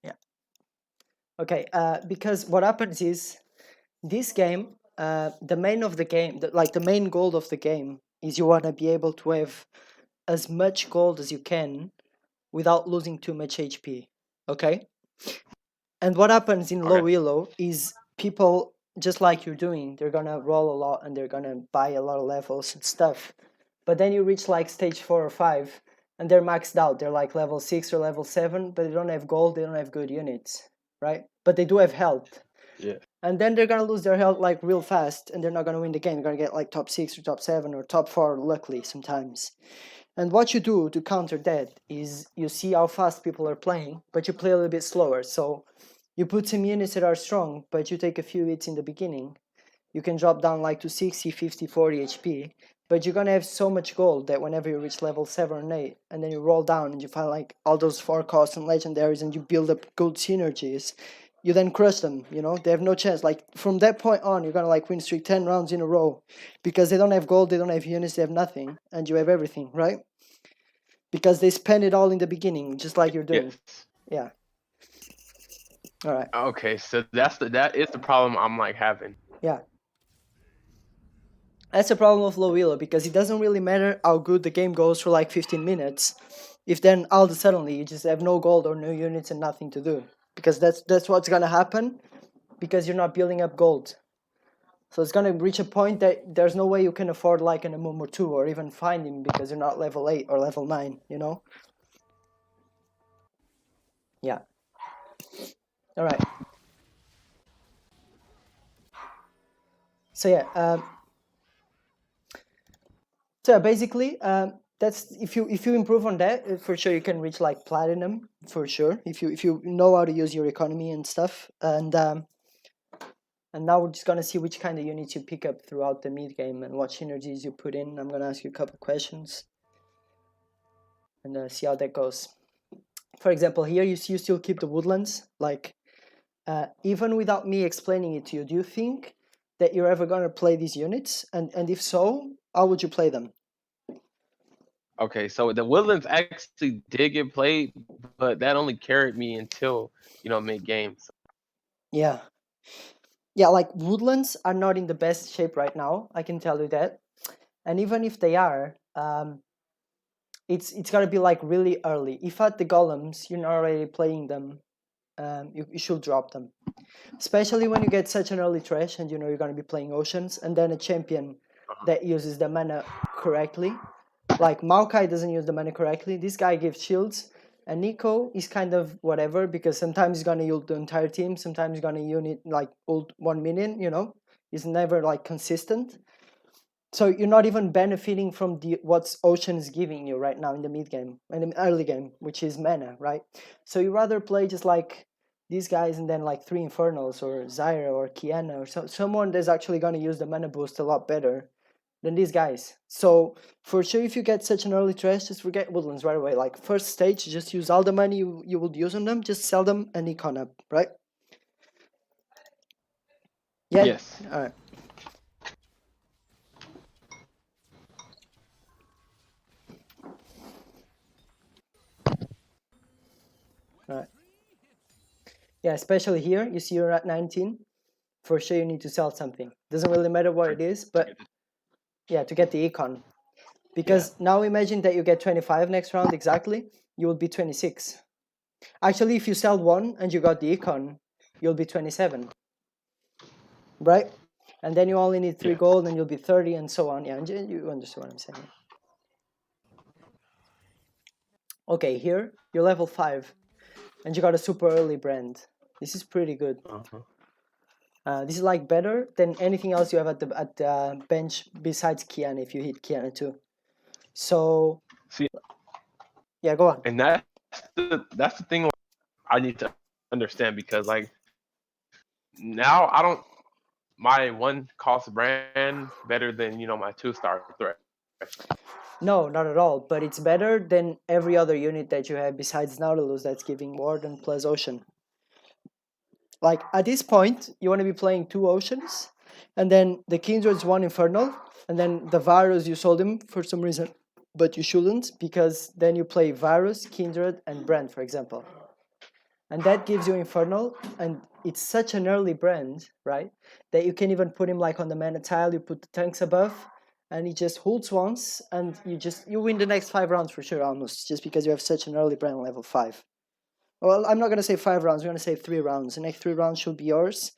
Yeah. Okay. Because what happens is this game, the main of the game, the main goal of the game is you want to be able to have as much gold as you can without losing too much HP. Okay. And what happens in low elo is people, just like you're doing, they're gonna roll a lot and they're gonna buy a lot of levels and stuff. But then you reach like stage 4 or 5 and they're maxed out. They're like level 6 or level 7, but they don't have gold, they don't have good units, right? But they do have health. Yeah. And then they're gonna lose their health like real fast and they're not gonna win the game. They're gonna get like top 6 or top 7 or top 4, luckily sometimes. And what you do to counter that is you see how fast people are playing, but you play a little bit slower. So you put some units that are strong, but you take a few hits in the beginning. You can drop down like to 60, 50, 40 HP, but you're going to have so much gold that whenever you reach level 7 or 8, and then you roll down and you find like all those forecasts and legendaries and you build up good synergies, you then crush them, you know? They have no chance. Like from that point on, you're going to like win streak 10 rounds in a row because they don't have gold, they don't have units, they have nothing, and you have everything, right? Because they spend it all in the beginning, just like you're doing. Yes. Yeah. All right. Okay, so that is the problem I'm like having. Yeah. That's the problem of low elo because it doesn't really matter how good the game goes for like 15 minutes if then all of a sudden you just have no gold or no units and nothing to do, because that's what's gonna happen because you're not building up gold. So it's gonna reach a point that there's no way you can afford like an Amum or 2 or even find him because you're not level 8 or level 9, you know? Yeah. All right. So yeah, so basically, that's if you improve on that, for sure you can reach like platinum for sure if you know how to use your economy and stuff. And now we're just gonna see which kind of units you pick up throughout the mid game and what synergies you put in. I'm gonna ask you a couple questions and see how that goes. For example, here you still keep the woodlands. Like even without me explaining it to you, do you think that you're ever gonna play these units? And if so, how would you play them? Okay, so the Woodlands actually did get played, but that only carried me until mid games. Yeah. Yeah, like woodlands are not in the best shape right now, I can tell you that. And even if they are, it's gotta be like really early. If at the golems you're not already playing them, you should drop them. Especially when you get such an early trash and you know you're gonna be playing oceans and then a champion that uses the mana correctly. Like Maokai doesn't use the mana correctly. This guy gives shields. And Nico is kind of whatever because sometimes he's gonna ult the entire team, sometimes he's gonna unit like ult 1 minion, you know? He's never like consistent. So you're not even benefiting from what's Ocean is giving you right now in the mid game and in the early game, which is mana, right? So you rather play just like these guys and then like 3 Infernals or Zyra or Kiana or someone that's actually gonna use the mana boost a lot better than these guys. So for sure, if you get such an early trash, just forget woodlands right away. Like first stage, just use all the money you would use on them, just sell them and econ up, right? Yeah. Yes. All right. All right. Yeah, especially here, you see you're at 19. For sure, you need to sell something. Doesn't really matter what it is, but yeah, to get the econ. Because now imagine that you get 25 next round exactly, you will be 26. Actually, if you sell one and you got the econ, you'll be 27. Right? And then you only need 3 gold and you'll be 30 and so on. Yeah, and you understand what I'm saying. Okay, here, you're level 5 and you got a super early brand. This is pretty good. This is like better than anything else you have at the bench besides Kiana if you hit Kiana too. So, see, yeah, go on. And that's the thing I need to understand because like now I don't my 1 cost brand better than my 2-star threat. No, not at all. But it's better than every other unit that you have besides Nautilus that's giving Warden plus Ocean. Like at this point, you want to be playing 2 Oceans, and then the Kindred's 1 Infernal, and then the Virus you sold him for some reason, but you shouldn't, because then you play Virus, Kindred, and Brand, for example. And that gives you Infernal, and it's such an early Brand, right, that you can even put him like on the mana tile, you put the tanks above, and he just holds once, and you win the next 5 rounds for sure, almost, just because you have such an early Brand level 5. Well, I'm not going to say 5 rounds, I'm going to say 3 rounds. The next 3 rounds should be yours,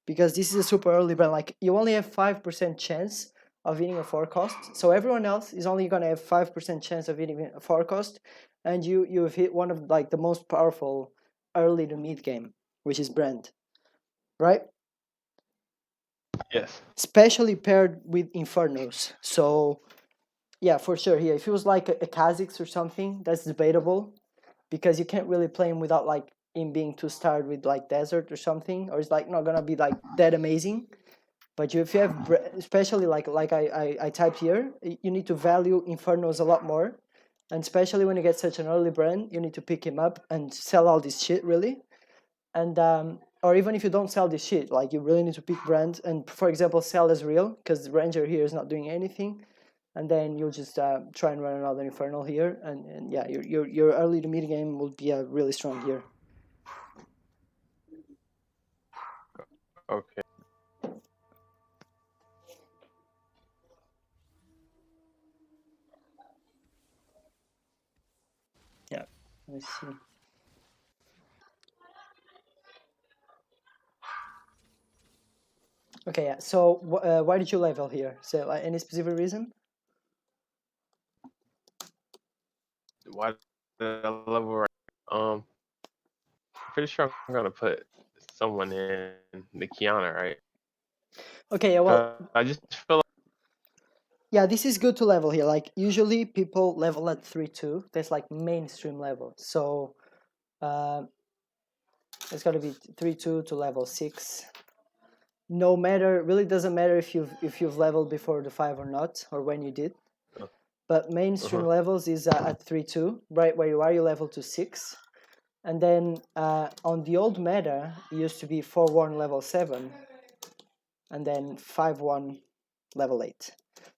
because this is a super early Brand. Like, you only have 5% chance of hitting a 4 cost, so everyone else is only going to have 5% chance of hitting a 4 cost, and you've hit one of like the most powerful early to mid game, which is Brand, right? Yes. Especially paired with Infernos. So yeah, for sure. Here, if it was like a Kha'Zix or something, that's debatable, because you can't really play him without like him being too starred with like Desert or something, or it's like not gonna be like that amazing. But if you have, especially like I typed here, you need to value Infernos a lot more, and especially when you get such an early Brand, you need to pick him up and sell all this shit really. And or even if you don't sell this shit, like you really need to pick Brand and, for example, sell as real, because Ranger here is not doing anything, and then you'll just try and run another Infernal here, and yeah, your early to mid game will be really strong here. Okay. Yeah, let's see. Okay, yeah. So why did you level here? So any specific reason? Why the level right? Pretty sure I'm gonna put someone in the Kiana, right? Okay, yeah. Well, I just feel like, yeah, this is good to level here. Like usually people level at 3-2. That's like mainstream level. So it's got to be 3-2 to level 6. No matter, really doesn't matter if you've leveled before the 5 or not, or when you did. But mainstream levels is at 3-2, right where you are. You level to 6, and then on the old meta, it used to be 4-1 level 7, and then 5-1 level 8.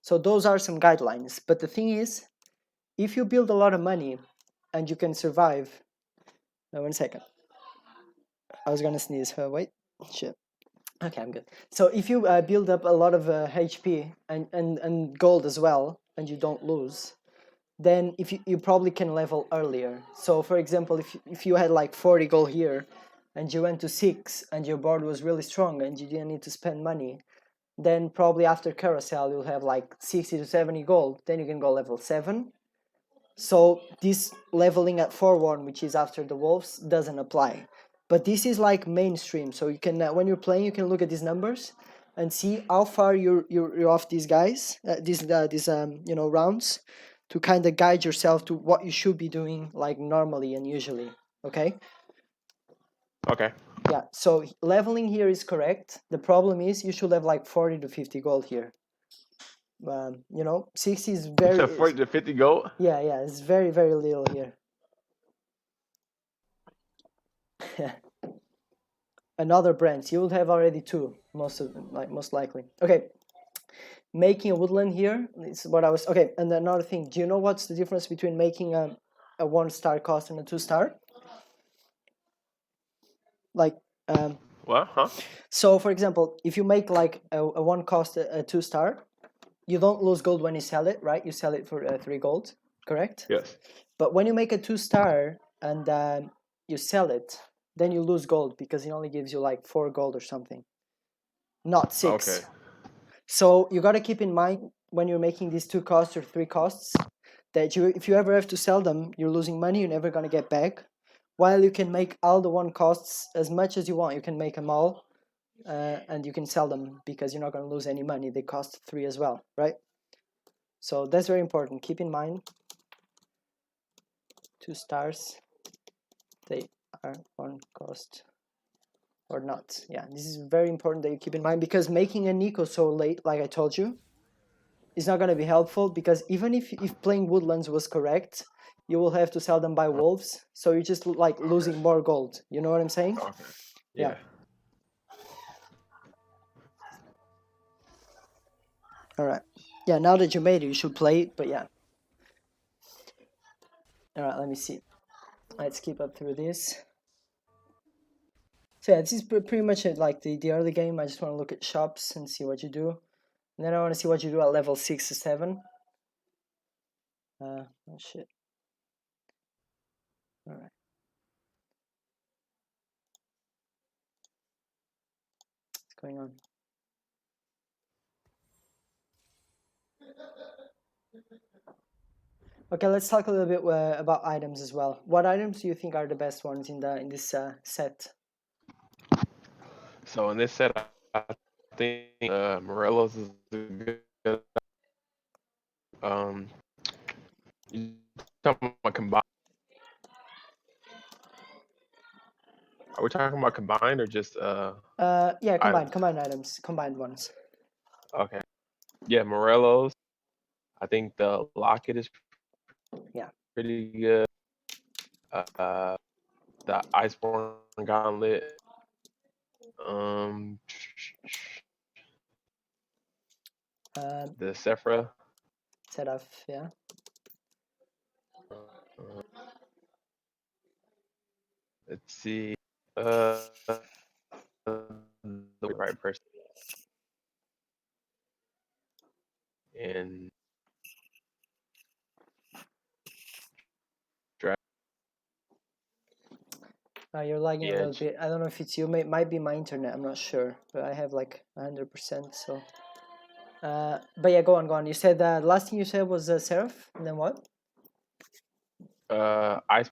So those are some guidelines. But the thing is, if you build a lot of money and you can survive. No, 1 second. I was gonna sneeze. Wait. Shit. Okay, I'm good. So if you build up a lot of HP and gold as well, and you don't lose, then if you probably can level earlier. So for example, if you had like 40 gold here, and you went to 6, and your board was really strong, and you didn't need to spend money, then probably after Carousel you'll have like 60 to 70 gold. Then you can go level 7. So this leveling at 4-1, which is after the Wolves, doesn't apply. But this is like mainstream, so you can when you're playing, you can look at these numbers and see how far you're off these guys, these rounds, to kind of guide yourself to what you should be doing like normally and usually. Okay. okay. Yeah. So leveling here is correct. The problem is you should have like 40 to 50 gold here. 60 is You very. said 40 to 50 gold? Yeah, it's very very little here. Another branch, you would have already 2, most likely. Okay, making a woodland here is what I was. Okay, and another thing, do you know what's the difference between making a 1-star cost and a 2-star? Like What? Huh? so for example, if you make like a 1 cost a 2-star, you don't lose gold when you sell it, right? You sell it for 3 gold, correct? Yes. But when you make a 2-star and you sell it, then you lose gold, because it only gives you like 4 gold or something, not 6. Okay. So you got to keep in mind when you're making these 2 costs or 3 costs that if you ever have to sell them, you're losing money. You're never going to get back. While you can make all the 1 costs as much as you want, you can make them all, and you can sell them because you're not going to lose any money. They cost 3 as well, right? So that's very important. Keep in mind, 2 stars, they are 1 cost or not. Yeah, this is very important that you keep in mind, because making a Nico so late, like I told you, is not going to be helpful, because even if playing woodlands was correct, you will have to sell them by wolves, so you're just like losing more gold. You know what I'm saying? Okay. Yeah. Yeah. All right. Yeah, now that you made it, you should play it, but yeah. All right, let me see. Let's keep up through this. So yeah, this is pretty much it, like the early game. I just want to look at shops and see what you do. And then I want to see what you do at level 6 or 7. Oh shit. All right. What's going on? Okay, let's talk a little bit about items as well. What items do you think are the best ones in this set? So in this set, I think Morelos is a good. You talking about combined? Are we talking about combined or just Yeah, items? combined items, combined ones. Okay. Yeah, Morelos. I think the locket is Yeah. pretty good. Uh, the Iceborne Gauntlet. Um, the Sephra. Set off, yeah. Uh, let's see. The right person. And You're lagging a little Edge. bit. I don't know if it's you. Might be my internet. I'm not sure, but I have like 100%. So, but yeah, go on. You said the last thing you said was Seraph, and then what? Ice.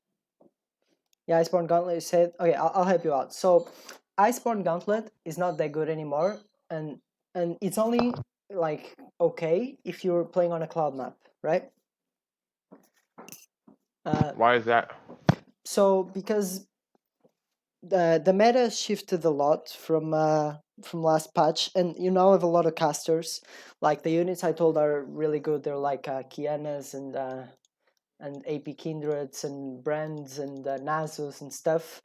Yeah, Iceborne Gauntlet. You said okay. I'll help you out. So, Iceborne Gauntlet is not that good anymore, and it's only like okay if you're playing on a cloud map, right? Why is that? So because the meta shifted a lot from last patch, and you now have a lot of casters. Like the units I told are really good. They're like Kianas and AP Kindreds and Brands and Nasus and stuff.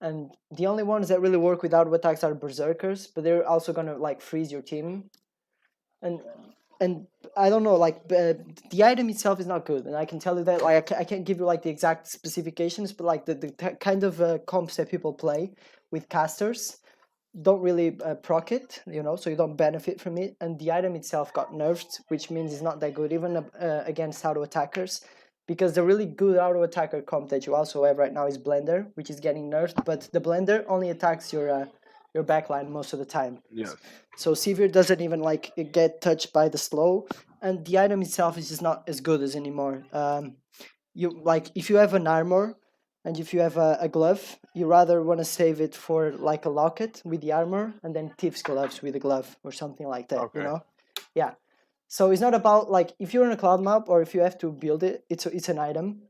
And the only ones that really work with auto attacks are Berserkers, but they're also gonna like freeze your team. And I don't know, like the item itself is not good, and I can tell you that. Like I can't give you like the exact specifications, but like the kind of comps that people play with casters don't really proc it, so you don't benefit from it. And the item itself got nerfed, which means it's not that good even against auto attackers, because the really good auto attacker comp that you also have right now is Blender, which is getting nerfed, but the Blender only attacks your backline most of the time. Yes. So Severe doesn't even like get touched by the slow, and the item itself is just not as good as anymore. You like if you have an armor and if you have a glove, you rather want to save it for like a locket with the armor and then Thief's gloves with a glove or something like that. Okay. Yeah. So it's not about like if you're on a cloud map or if you have to build it, it's an item,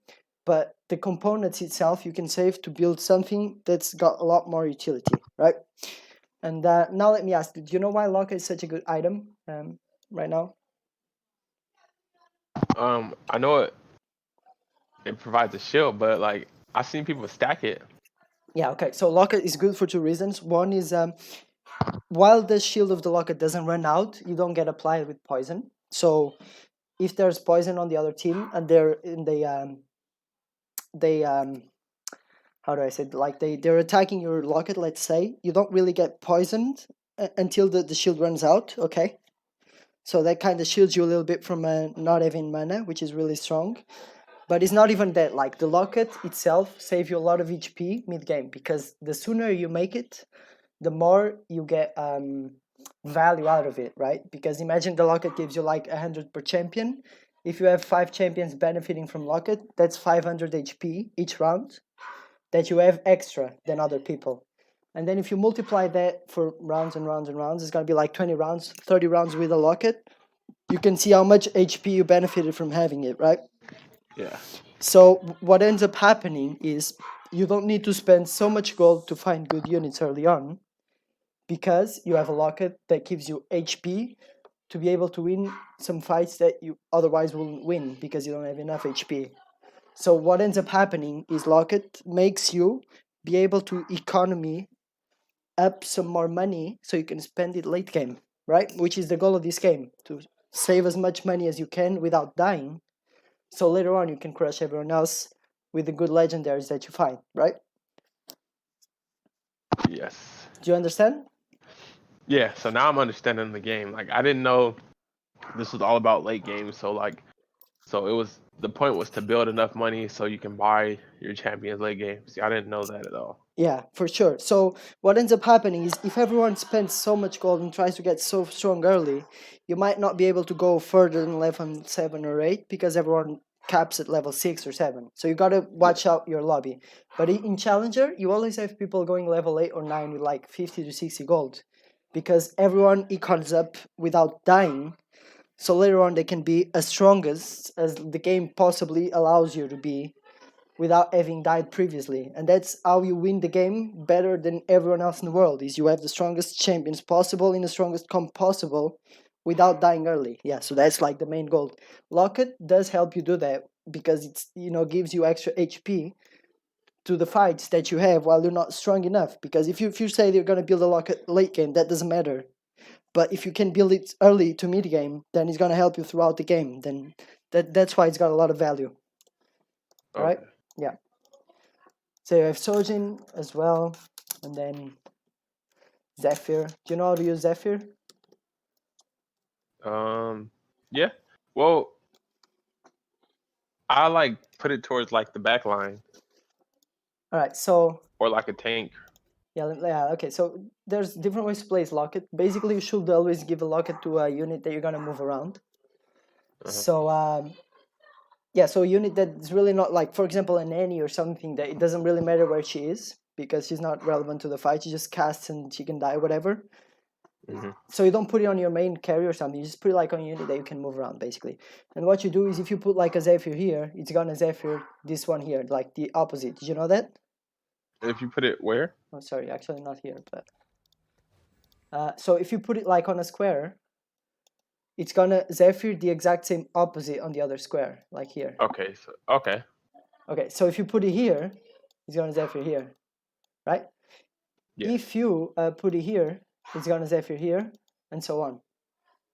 but the components itself you can save to build something that's got a lot more utility, right? And now let me ask, do you know why Locke is such a good item right now? I know it provides a shield, but like I've seen people stack it. Yeah, okay. So Locke is good for two reasons. One is while the shield of the Locke doesn't run out, you don't get applied with poison. So if there's poison on the other team and they're in they how do I say it? Like they're attacking your locket, let's say, you don't really get poisoned until the shield runs out, okay? So that kind of shields you a little bit from not having mana, which is really strong. But it's not even that. Like the locket itself saves you a lot of HP mid game, because the sooner you make it, the more you get value out of it, right? Because imagine the locket gives you like 100 per champion. If you have 5 champions benefiting from locket, that's 500 HP each round that you have extra than other people. And then if you multiply that for rounds and rounds and rounds, it's going to be like 20 rounds, 30 rounds with a locket. You can see how much HP you benefited from having it, right? Yeah. So what ends up happening is you don't need to spend so much gold to find good units early on, because you have a locket that gives you HP to be able to win some fights that you otherwise wouldn't win because you don't have enough HP. So what ends up happening is Locke makes you be able to economy up some more money so you can spend it late game, right? Which is the goal of this game, to save as much money as you can without dying, so later on you can crush everyone else with the good legendaries that you find, right? Yes. Do you understand? Yeah. So now I'm understanding the game. Like I didn't know this was all about late game. So it was the point was to build enough money so you can buy your champions late game. See, I didn't know that at all. Yeah, for sure. So what ends up happening is if everyone spends so much gold and tries to get so strong early, you might not be able to go further than level 7 or 8 because everyone caps at level 6 or 7. So you gotta watch out your lobby. But in Challenger, you always have people going level 8 or 9 with like 50 to 60 gold because everyone econs up without dying. So later on they can be as strong as the game possibly allows you to be without having died previously. And that's how you win the game better than everyone else in the world, is you have the strongest champions possible in the strongest comp possible without dying early. Yeah, so that's like the main goal. Locke does help you do that because it's, gives you extra HP to the fights that you have while you're not strong enough. Because if you say you're going to build a Locke late game, that doesn't matter. But if you can build it early to mid game, then it's going to help you throughout the game. Then that's why it's got a lot of value. All right? Okay. Yeah. So you have Sojin as well, and then Zephyr. Do you know how to use Zephyr? Yeah. Well, I like put it towards like the back line All right, so or like a tank. yeah, okay. So there's different ways to place Locket. Basically, you should always give a Locket to a unit that you're gonna move around. So yeah, so a unit that's really not like, for example, an Annie or something that it doesn't really matter where she is because she's not relevant to the fight. She just casts and she can die, whatever. So you don't put it on your main carry or something. You just put it like on a unit that you can move around, basically. And what you do is if you put like a Zephyr here, it's gonna Zephyr this one here, like the opposite. Did you know that? If you put it where? Oh, sorry, actually not here, but so if you put it like on a square, it's gonna Zephyr the exact same opposite on the other square, like here. Okay. So okay. Okay, so if you put it here, it's gonna Zephyr here, right? Yeah. If you put it here, it's gonna Zephyr here, and so on,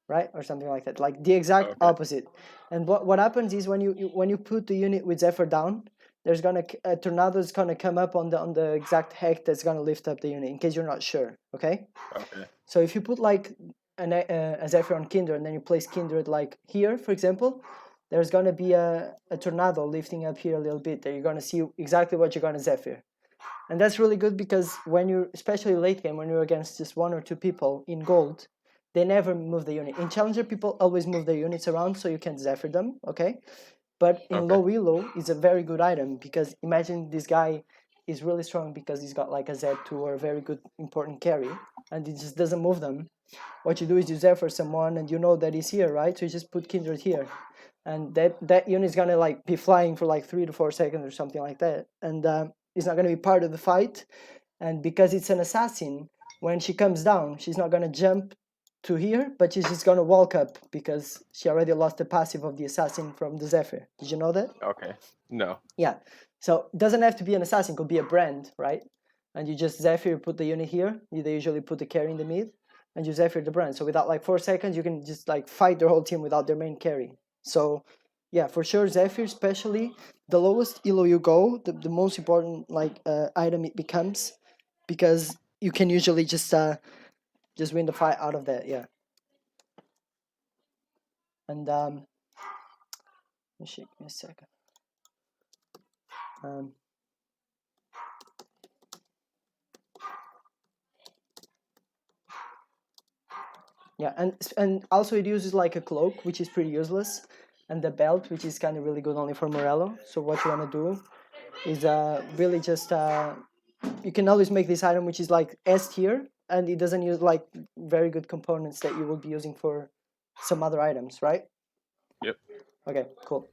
right? Or something like that, like the exact opposite. And what happens is when you put the unit with Zephyr down, there's gonna a tornado is gonna come up on the exact heck that's gonna lift up the unit. In case you're not sure, okay? Okay. So if you put like a Zephyr on Kindred and then you place Kindred like here, for example, there's gonna be a tornado lifting up here a little bit. That you're gonna see exactly what you're gonna Zephyr. And that's really good because when you're, especially late game, when you're against just one or two people in gold, they never move the unit. In Challenger, people always move their units around so you can Zephyr them, okay? But in low elo, it's a very good item because imagine this guy is really strong because he's got like a Z2 or a very good important carry and he just doesn't move them. What you do is you Zephyr someone and you know that he's here, right? So you just put Kindred here. And that unit is gonna like be flying for like 3 to 4 seconds or something like that. And it's not gonna be part of the fight. And because it's an assassin, when she comes down, she's not gonna jump to here, but she's just gonna walk up because she already lost the passive of the assassin from the Zephyr. Did you know that? Okay. No. Yeah. So it doesn't have to be an assassin, it could be a brand, right? And you just Zephyr, put the unit here. They usually put the carry in the mid, and you Zephyr the brand. So without like 4 seconds, you can just like fight their whole team without their main carry. So yeah, for sure, Zephyr, especially the lowest elo you go, the most important like item it becomes, because you can usually just win the fight out of that. Yeah. And let me give me a second. Yeah, and also it uses like a cloak, which is pretty useless, and the belt, which is kind of really good only for Morello. So what you want to do is really just you can always make this item which is like S tier, and it doesn't use like very good components that you will be using for some other items, right? Yep. Okay, cool.